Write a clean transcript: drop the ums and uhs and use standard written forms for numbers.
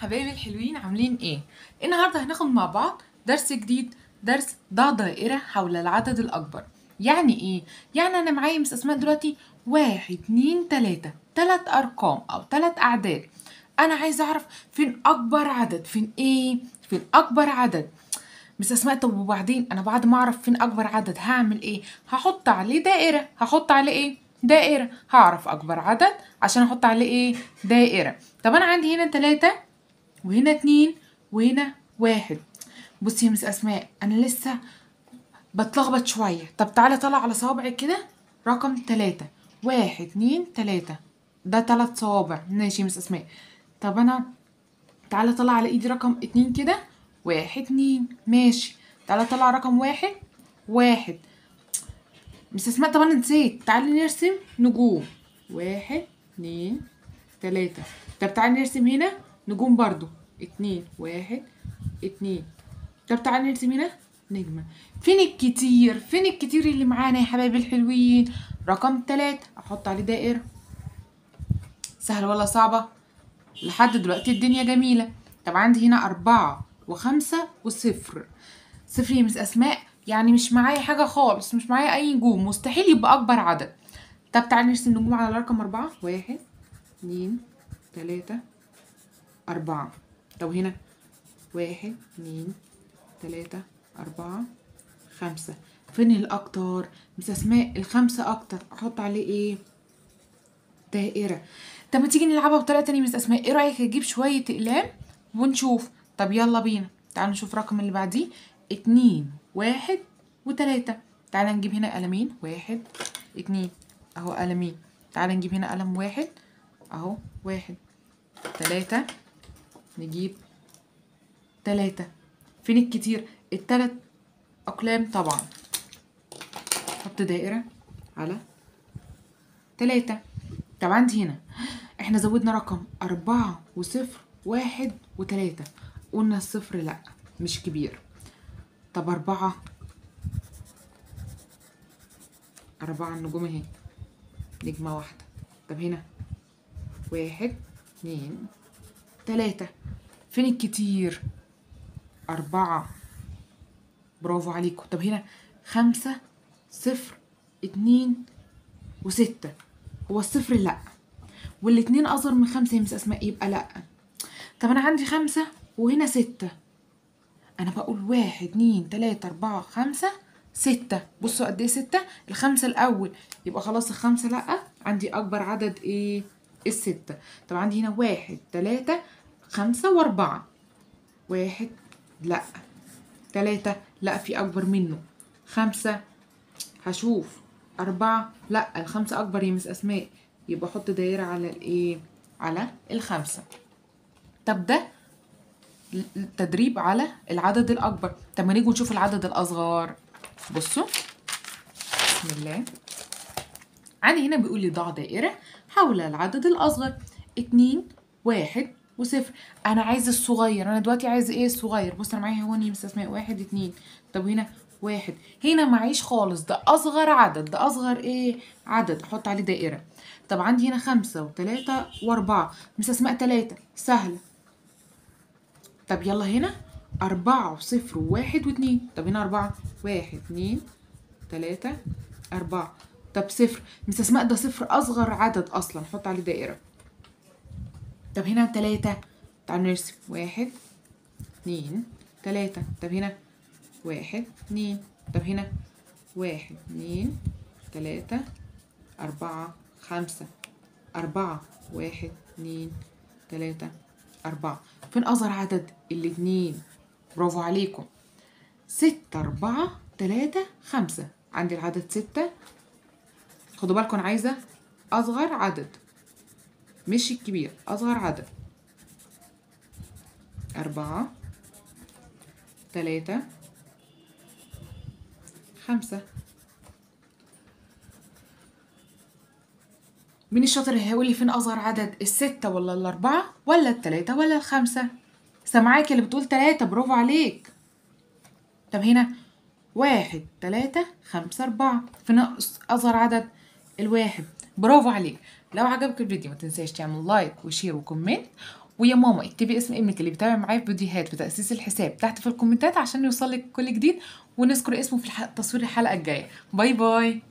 حبايبي الحلوين عاملين ايه؟ النهارده هناخد مع بعض درس جديد. درس ضع دائرة حول العدد الأكبر. يعني ايه؟ يعني أنا معايا مس أسماء دلوقتي 1 2 3 تلات أرقام أو تلات أعداد. أنا عايزة أعرف فين أكبر عدد، فين أكبر عدد. مس أسماء طب وبعدين أنا بعد ما أعرف فين أكبر عدد هعمل ايه؟ هحط عليه دائرة. هحط عليه ايه؟ دائرة. هعرف أكبر عدد عشان أحط عليه ايه؟ دائرة. طب أنا عندي هنا 3 وهنا 2 وهنا 1. بصي يا مس أسماء أنا لسه بتلخبط شوية. طب تعالى طلع على صوابعك كده رقم 3. 1 2 3 ده 3 صوابع. ماشي يا مس أسماء. طب أنا تعالى طلع على إيدي رقم 2 كده. 1 2 ماشي. تعالى طلع رقم 1 1. مس أسماء طب أنا نسيت. تعالي نرسم نجوم. 1 2 3. طب تعالي نرسم هنا نجوم برضو. 2 1 2. طب تعالي نرسم هنا نجمة. فين الكتير اللي معانا يا حبايبي الحلوين؟ رقم 3 احط عليه دائرة. سهلة ولا صعبة؟ لحد دلوقتي الدنيا جميلة. طب عندي هنا 4 و5 وصفر. صفر يا مس أسماء يعني مش معايا حاجة خالص، مش معايا أي نجوم، مستحيل يبقى أكبر عدد. طب تعالي نرسم نجوم على رقم 4. 1 2 3 4. طب هنا 1 2 3 4 5. فين الأكتر؟ مس أسماء الخمسة أكتر. أحط عليه إيه؟ دائرة. طب ما تيجي نلعبها بطريقة تانية مس أسماء، إيه رأيك أجيب شوية أقلام ونشوف؟ طب يلا بينا. تعالوا نشوف الرقم اللي بعديه. 2 1 و3. تعالى نجيب هنا قلمين. 1 2 أهو قلمين. تعالى نجيب هنا قلم 1 أهو 1. 3 نجيب 3. فين الكتير؟ التلات أقلام طبعا. حط دائرة على 3. طب عندي هنا احنا زودنا رقم 4 وصفر 1 و3. قلنا الصفر لأ مش كبير. طب 4 النجوم اهي نجمة واحدة. طب هنا 1 2 3. فين الكتير؟ 4. برافو عليكم. طب هنا 5 0 2 و6. هو الصفر لأ، والاتنين أصغر من 5 يا مس أسماء يبقى لأ. طب أنا عندي 5 وهنا 6. أنا بقول 1 2 3 4 5 6. بصوا قد إيه 6؟ الخمسة الأول يبقى خلاص الخمسة لأ. عندي أكبر عدد إيه؟ الستة. طب عندي هنا 1 3 5 و4. 1 لأ. 3 لأ في أكبر منه. 5 هشوف. 4 لأ الخمسة أكبر يا مس أسماء يبقى أحط دايرة على الإيه؟ على الخمسة. طب ده تدريب على العدد الأكبر. طب ما نيجي نشوف العدد الأصغر. بصوا بسم الله. عندي هنا بيقول لي ضع دائرة حول العدد الأصغر. 2 1 وصفر. أنا عايز الصغير. أنا دلوقتي عايز إيه الصغير؟ بص أنا معايا هون يا مس أسماء 1 2. طب هنا 1. هنا معيش خالص. ده أصغر عدد. ده أصغر إيه؟ عدد. أحط عليه دائرة. طب عندي هنا 5 و3 و4. مس أسماء 3 سهلة. طب يلا هنا 4 وصفر وواحد واتنين. طب هنا 4 1 2 3 4. طب صفر مس أسماء ده صفر أصغر عدد أصلا. حط عليه دائرة. طب هنا 3. تعالوا نرسم 1 2 3. طب هنا 1 2. طب هنا 1 2 3 4 5. 4 1 2 3 4. فين أصغر عدد؟ الاتنين. برافو عليكم. 6 4 3 5. عندي العدد 6. خدوا بالكم أنا عايزة أصغر عدد مش الكبير، أصغر عدد. 4 3 5. مين الشاطر اللي هيقول لي فين أصغر عدد؟ الستة ولا الأربعة ولا التلاتة ولا الخمسة؟ سامعاك اللي بتقول 3. برافو عليك. طب هنا 1 3 5 4. فين أصغر عدد؟ الواحد. برافو عليك. لو عجبك الفيديو ما تنساش تعمل لايك وشير وكومنت ويا ماما اكتبي اسم ابنك اللي بيتابع معايا في فيديوهات بتأسيس الحساب تحت في الكومنتات عشان يوصلك كل جديد، ونذكر اسمه في تصوير الحلقة الجاية. باي باي.